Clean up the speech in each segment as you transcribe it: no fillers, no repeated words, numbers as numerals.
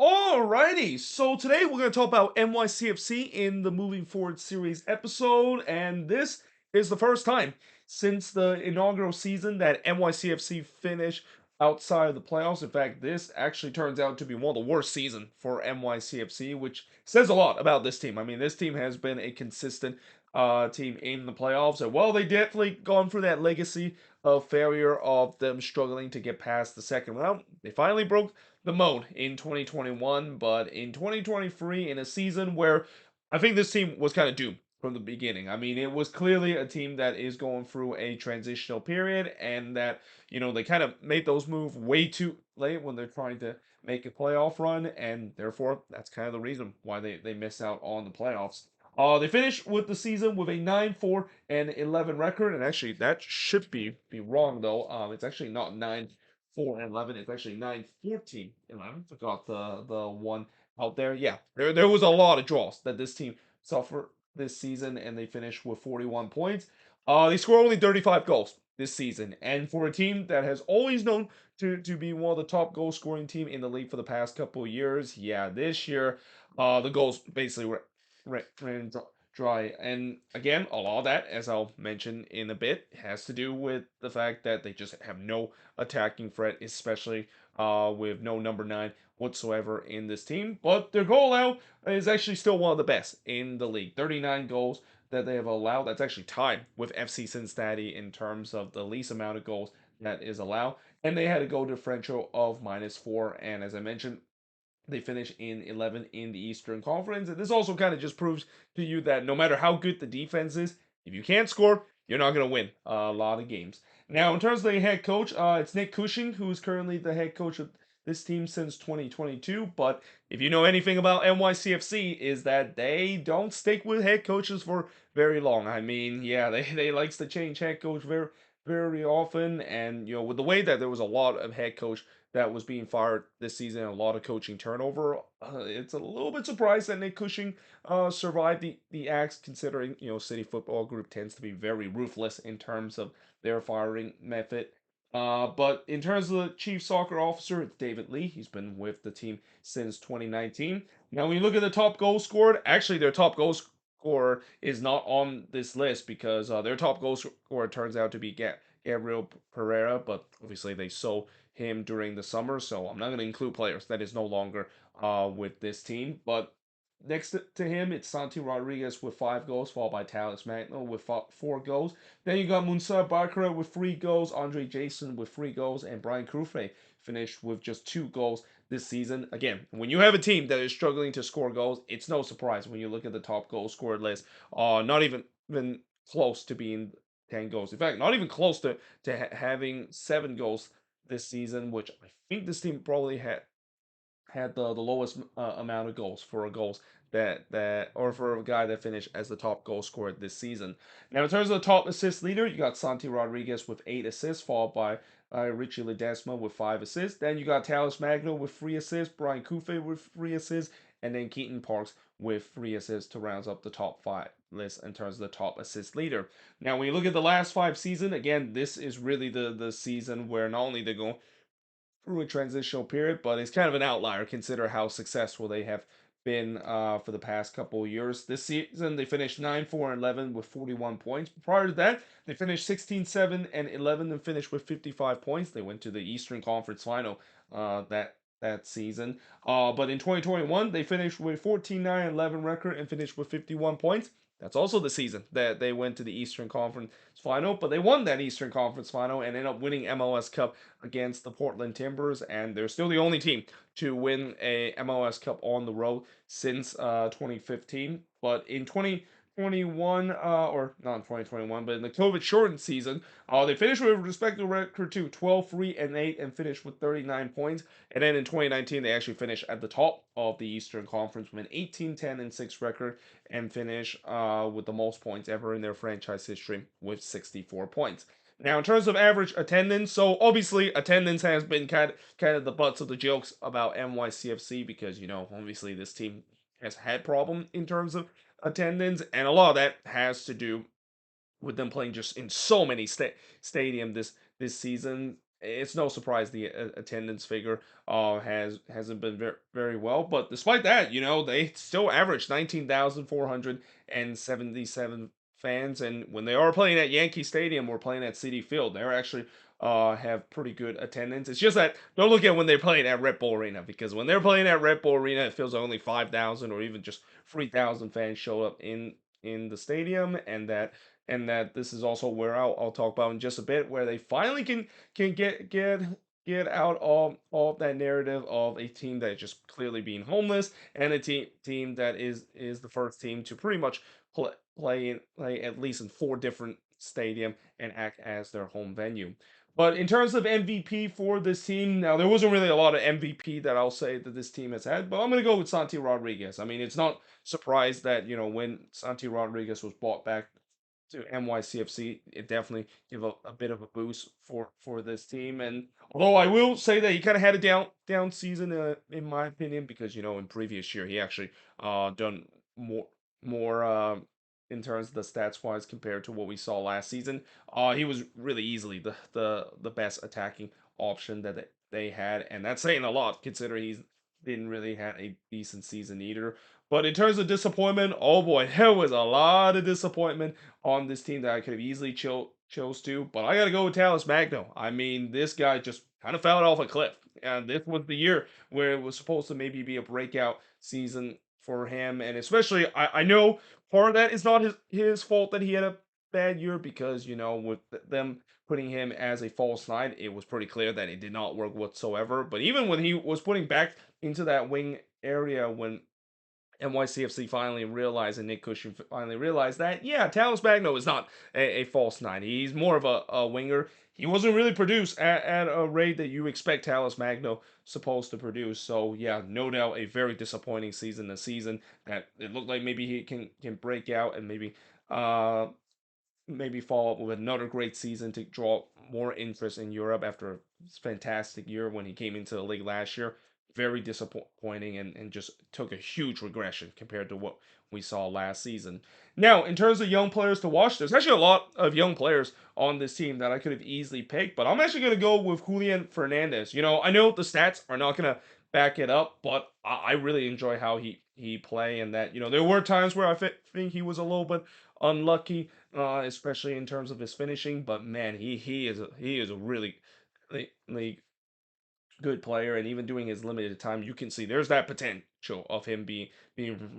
Alrighty, so today we're going to talk about NYCFC in the Moving Forward series episode, and this is the first time since the inaugural season that NYCFC finished outside of the playoffs. In fact, this actually turns out to be one of the worst seasons for NYCFC, which says a lot about this team. I mean, this team has been a consistent team in the playoffs, and while they definitely gone through that legacy of failure of them struggling to get past the second round, they finally broke the mode in 2021, but in 2023, in a season where I think this team was kind of doomed from the beginning. I mean, it was clearly a team that is going through a transitional period, and that, they kind of made those moves way too late when they're trying to make a playoff run, and therefore, that's kind of the reason why they miss out on the playoffs. They finished with the season with a 9-4-11 record, and actually that should be wrong though. It's actually not 9-4-11. It's actually 9-14-11. Forgot the one out there. Yeah, there was a lot of draws that this team suffered this season, and they finished with 41 points. They scored only 35 goals this season, and for a team that has always known to be one of the top goal scoring team in the league for the past couple of years, yeah, this year, the goals basically ran dry. And again, a lot of that, as I'll mention in a bit, has to do with the fact that they just have no attacking threat, especially with no number nine whatsoever in this team. But their goal out is actually still one of the best in the league. 39 goals that they have allowed. That's actually tied with FC Cincinnati in terms of the least amount of goals that is allowed. And they had a goal differential of -4. And as I mentioned, they finish in 11 in the Eastern Conference. And this also kind of just proves to you that no matter how good the defense is, if you can't score, you're not going to win a lot of games. Now, in terms of the head coach, it's Nick Cushing, who is currently the head coach of this team since 2022. But if you know anything about NYCFC, is that they don't stick with head coaches for very long. I mean, yeah, they likes to change head coach very often. And, with the way that there was a lot of head coach that was being fired this season, a lot of coaching turnover. It's a little bit surprised that Nick Cushing survived the axe, considering City Football Group tends to be very ruthless in terms of their firing method. But in terms of the chief soccer officer, it's David Lee. He's been with the team since 2019. Now, when you look at the top goal scored, actually their top goal scorer is not on this list because their top goal scorer turns out to be Gabriel Pereira, but obviously they sold him during the summer, so I'm not going to include players that is no longer with this team. But next to him, it's Santi Rodriguez with 5 goals, followed by Talis Magno with 4 goals. Then you got Munsa Barkera with 3 goals, Andre Jason with 3 goals, and Brian Crufe finished with just 2 goals this season. Again, when you have a team that is struggling to score goals, it's no surprise when you look at the top goal scored list. Not even close to being 10 goals. In fact, not even close to having 7 goals this season, which I think this team probably had the lowest amount of goals for a goals that or for a guy that finished as the top goal scorer this season. Now, in terms of the top assist leader, you got Santi Rodriguez with 8 assists, followed by Richie Ledesma with 5 assists. Then you got Talis Magno with 3 assists, Brian Kufe with 3 assists, and then Keaton Parks with 3 assists to round up the top five list in terms of the top assist leader. Now, when you look at the last 5 seasons, again, this is really the season where not only they're going through a transitional period, but it's kind of an outlier consider how successful they have been for the past couple of years. This season they finished 9-4-11 with 41 points. Prior to that, they finished 16-7-11 and finished with 55 points. They went to the Eastern Conference Final that season. But in 2021, they finished with 14-9-11 record and finished with 51 points. That's also the season that they went to the Eastern Conference Final, but they won that Eastern Conference Final and ended up winning MLS Cup against the Portland Timbers, and they're still the only team to win a MLS Cup on the road since 2015. But in 2021, or not in 2021, but in the COVID shortened season, they finished with a respectable record too, 12-3-8, and finished with 39 points. And then in 2019, they actually finished at the top of the Eastern Conference with an 18-10-6 record and finish with the most points ever in their franchise history with 64 points. Now, in terms of average attendance, so obviously attendance has been kind of the butts of the jokes about NYCFC because obviously this team has had problem in terms of attendance, and a lot of that has to do with them playing just in so many stadium this season. it's no surprise the attendance figure hasn't been very well. But despite that, they still average 19,477 fans, and when they are playing at Yankee Stadium or playing at Citi Field, they're actually have pretty good attendance. It's just that don't look at when they're playing at Red Bull Arena, because when they're playing at Red Bull Arena, it feels like only 5,000 or even just 3,000 fans show up in the stadium, and that this is also where I'll talk about in just a bit, where they finally can get out of that narrative of a team that is just clearly being homeless, and a team that is the first team to pretty much play at least in four different stadium and act as their home venue. But in terms of MVP for this team, now there wasn't really a lot of MVP that I'll say that this team has had, but I'm gonna go with Santi Rodriguez. I mean, it's not surprised that when Santi Rodriguez was brought back to NYCFC, it definitely give a bit of a boost for this team. And although I will say that he kind of had a down season, in my opinion, because in previous year he actually done more in terms of the stats wise compared to what we saw last season. He was really easily the best attacking option that they had, and that's saying a lot considering he's didn't really had a decent season either. But in terms of disappointment, oh boy, there was a lot of disappointment on this team that I could have easily chose to. But I got to go with Talis Magno. I mean, this guy just kind of fell off a cliff. And this was the year where it was supposed to maybe be a breakout season for him. And especially, I know part of that is not his fault that he had a bad year, because, with them putting him as a false nine, it was pretty clear that it did not work whatsoever. But even when he was putting back into that wing area, when NYCFC finally realized, and Nick Cushing finally realized that, yeah, Talos Magno is not a false nine. He's more of a winger. He wasn't really produced at a rate that you expect Talos Magno supposed to produce. So yeah, no doubt a very disappointing season. A season that it looked like maybe he can break out and maybe follow up with another great season to draw more interest in Europe after a fantastic year when he came into the league last year. Very disappointing, and just took a huge regression compared to what we saw last season. Now, in terms of young players to watch, there's actually a lot of young players on this team that I could have easily picked, but I'm actually going to go with Julian Fernandez. I know the stats are not going to back it up, but I really enjoy how he play, and that there were times where I think he was a little bit unlucky, especially in terms of his finishing. But man, he is a really like good player, and even doing his limited time, you can see there's that potential of him being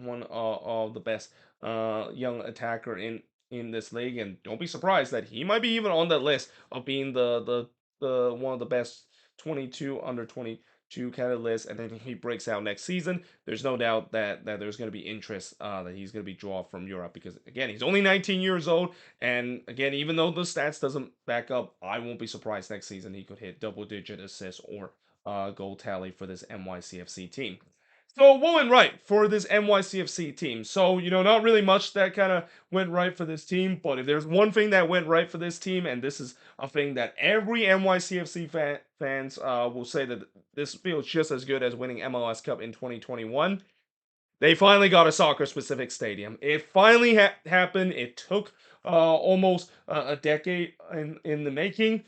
one of the best young attacker in this league. And don't be surprised that he might be even on that list of being the one of the best 22 under 22 kind of list. And then he breaks out next season, there's no doubt that there's going to be interest, that he's going to be drawn from Europe, because again, he's only 19 years old. And again, even though the stats doesn't back up, I won't be surprised next season he could hit double digit assists or goal tally for this NYCFC team. So what went right for this NYCFC team? So, not really much that kind of went right for this team, but if there's one thing that went right for this team, and this is a thing that every NYCFC fans will say, that this feels just as good as winning MLS Cup in 2021, they finally got a soccer specific stadium. It finally happened. It took almost a decade in the making,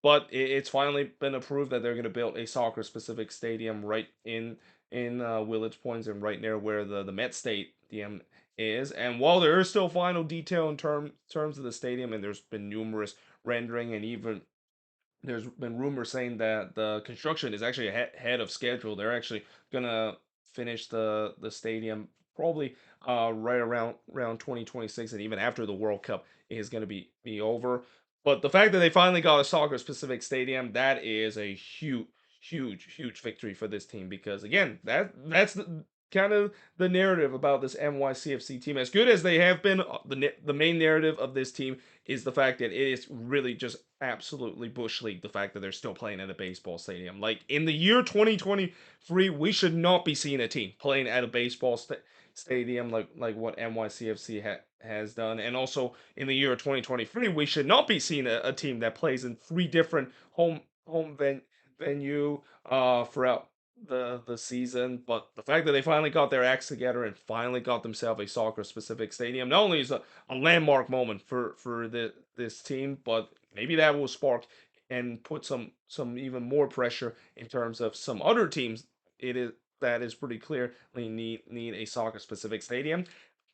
but it's finally been approved that they're going to build a soccer specific stadium right in Village Points, and right near where the Met Stadium is. And while there is still final detail in terms of the stadium, and there's been numerous rendering, and even there's been rumors saying that the construction is actually ahead of schedule. They're actually gonna finish the stadium probably right around 2026, and even after the World Cup is gonna be over. But the fact that they finally got a soccer specific stadium, that is a huge victory for this team, because again, that's the kind of the narrative about this NYCFC team. As good as they have been, the main narrative of this team is the fact that it is really just absolutely bush league. The fact that they're still playing at a baseball stadium, like in the year 2023, we should not be seeing a team playing at a baseball stadium like what NYCFC has done. And also in the year 2023, we should not be seeing a team that plays in three different venue throughout the season. But the fact that they finally got their acts together and finally got themselves a soccer specific stadium, not only is a landmark moment for this team, but maybe that will spark and put some even more pressure in terms of some other teams. It is that is pretty clearly need a soccer specific stadium.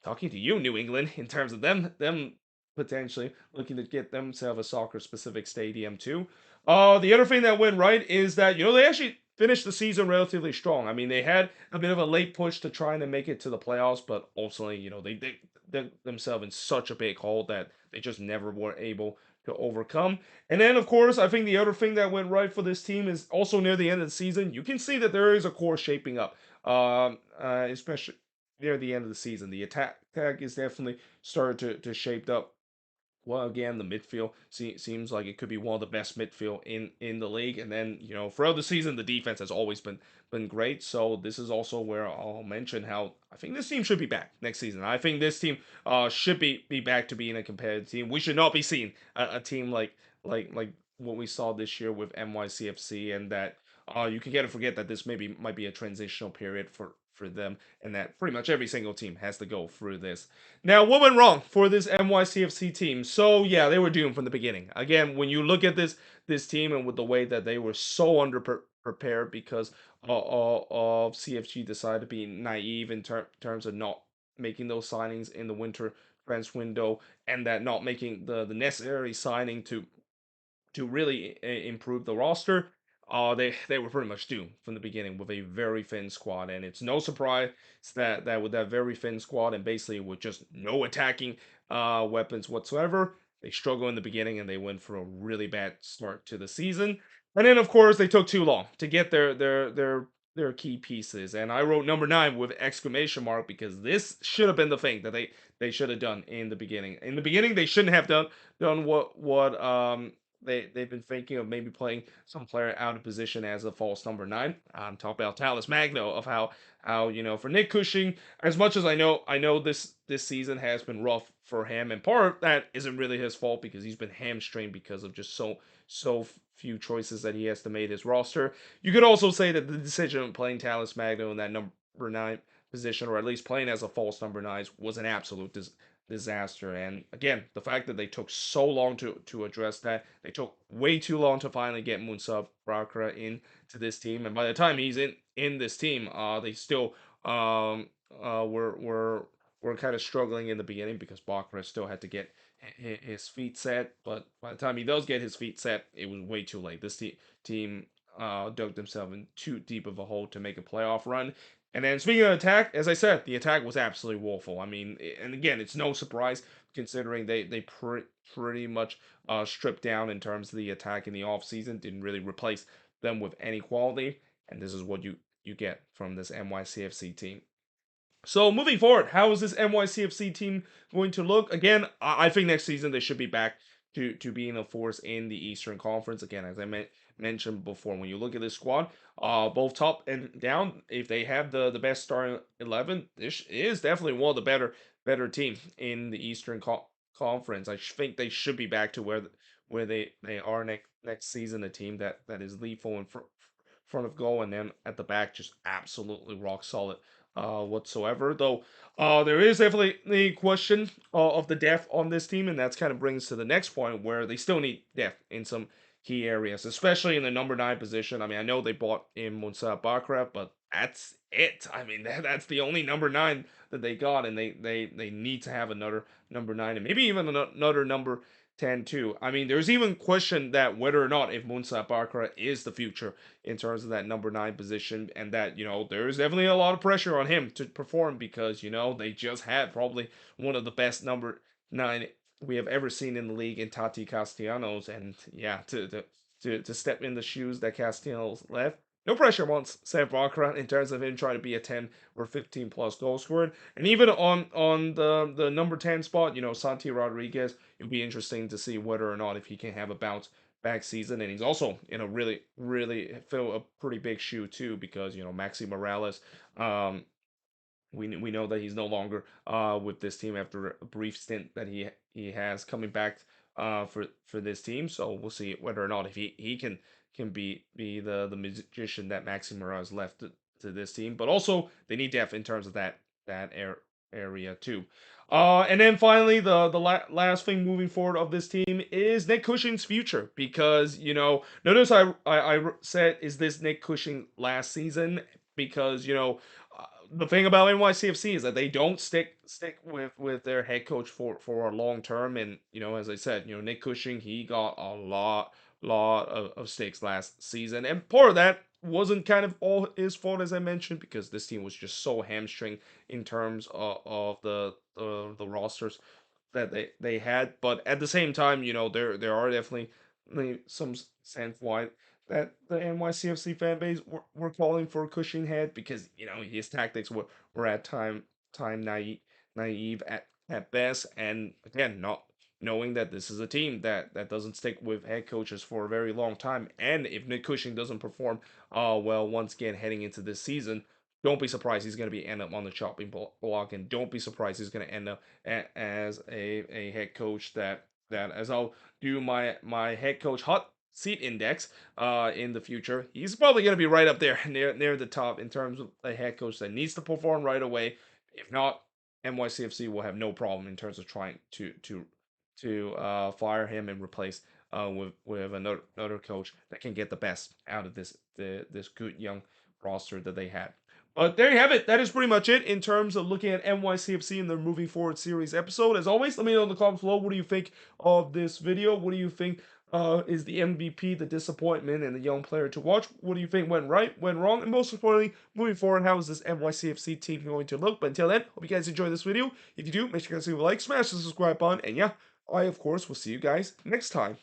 Talking to you, New England, in terms of them potentially looking to get themselves a soccer specific stadium too. The other thing that went right is that they actually finished the season relatively strong. I mean, they had a bit of a late push to trying to make it to the playoffs, but ultimately, they dug themselves in such a big hole that they just never were able to overcome. And then, of course, I think the other thing that went right for this team is also near the end of the season, you can see that there is a core shaping up, especially near the end of the season. The attack is definitely started to shape up well. Again, the midfield seems like it could be one of the best midfield in the league. And then throughout the season, the defense has always been great. So this is also where I'll mention how I think this team should be back next season. I think this team should be back to being a competitive team. We should not be seeing a team like what we saw this year with NYCFC, and that you can kind of forget that this maybe might be a transitional period for them, and that pretty much every single team has to go through this. Now, what went wrong for this NYCFC team? So yeah, they were doomed from the beginning. Again, when you look at this team and with the way that they were so prepared because of CFG decided to be naive in terms of not making those signings in the winter transfer window, and that not making the necessary signing to really improve the roster. They were pretty much doomed from the beginning with a very thin squad, and it's no surprise that with that very thin squad and basically with just no attacking weapons whatsoever, they struggle in the beginning and they went for a really bad start to the season. And then of course they took too long to get their key pieces, and I wrote number 9 with exclamation mark because this should have been the thing that they should have done in the beginning. In the beginning, they shouldn't have done what they've been thinking of maybe playing some player out of position as a false number 9. I'm talking about Talis Magno of how for Nick Cushing, as much as I know this season has been rough for him, and part of that isn't really his fault because he's been hamstringed because of just so few choices that he has to make his roster. You could also say that the decision of playing Talis Magno in that number 9 position, or at least playing as a false number 9, was an absolute disaster. And again, the fact that they took so long to address that, they took way too long to finally get Munsaf Brakra into this team, and by the time he's in this team, they still um were kind of struggling in the beginning because Brakra still had to get his feet set. But by the time he does get his feet set, it was way too late. This team dug themselves in too deep of a hole to make a playoff run. And then speaking of attack, as I said, the attack was absolutely woeful. I mean, and again, it's no surprise considering they pretty much stripped down in terms of the attack in the offseason, didn't really replace them with any quality, and this is what you get from this NYCFC team. So moving forward, how is this NYCFC team going to look? Again, I think next season they should be back to being a force in the Eastern Conference. Again, as I mentioned before, when you look at this squad, both top and down, if they have the best starting 11, this is definitely one of the better teams in the Eastern Conference. I think they should be back to where they are next season, a team that is lethal in front of goal, and then at the back just absolutely rock solid whatsoever. Though there is definitely the question of the depth on this team, and that's kind of brings to the next point where they still need depth in some key areas, especially in the number 9 position. I mean, I know they bought in Moussa Bakra, but that's it. I mean, that's the only number 9 that they got, and they need to have another number 9 and maybe even another number 10 too. I mean, there's even question that whether or not if Moussa Bakra is the future in terms of that number 9 position, and that there's definitely a lot of pressure on him to perform because they just had probably one of the best number 9 we have ever seen in the league in Tati Castellanos, and yeah, to step in the shoes that Castellanos left. No pressure once Sam Bakra in terms of him trying to be a 10 or 15 plus goal scorer. And even on the number 10 spot, Santi Rodriguez, it'd be interesting to see whether or not if he can have a bounce back season. And he's also in a really fill a pretty big shoe too, because Maxi Morales, we know that he's no longer with this team after a brief stint that he has coming back for this team. So we'll see whether or not if he can be the magician that Maxi Morales left to this team. But also they need depth in terms of that area too. And then finally, the last thing moving forward of this team is Nick Cushing's future, because notice I said, is this Nick Cushing last season? Because the thing about NYCFC is that they don't stick with their head coach for a long term. And as I said, Nick Cushing, he got a lot of stakes last season, and part of that wasn't kind of all his fault, as I mentioned, because this team was just so hamstring in terms of the rosters that they had. But at the same time, there are definitely some sense why that the NYCFC fan base were calling for Cushing head, because his tactics were at time naive at best, and again, not knowing that this is a team that doesn't stick with head coaches for a very long time. And if Nick Cushing doesn't perform well once again heading into this season, don't be surprised he's going to be end up on the chopping block, and don't be surprised he's going to end up as a head coach that as I'll do my head coach hot seat index in the future, he's probably going to be right up there near the top in terms of a head coach that needs to perform right away. If not, NYCFC will have no problem in terms of trying to fire him and replace with another coach that can get the best out of this good young roster that they had. But there you have it. That is pretty much it in terms of looking at NYCFC in their moving forward series episode. As always, let me know in the comments below, what do you think of this video? What do you think is the MVP, the disappointment, and the young player to watch? What do you think went right, went wrong, and most importantly, moving forward, how is this NYCFC team going to look? But until then, hope you guys enjoyed this video. If you do, make sure you guys leave a like, smash the subscribe button, and yeah, I of course will see you guys next time.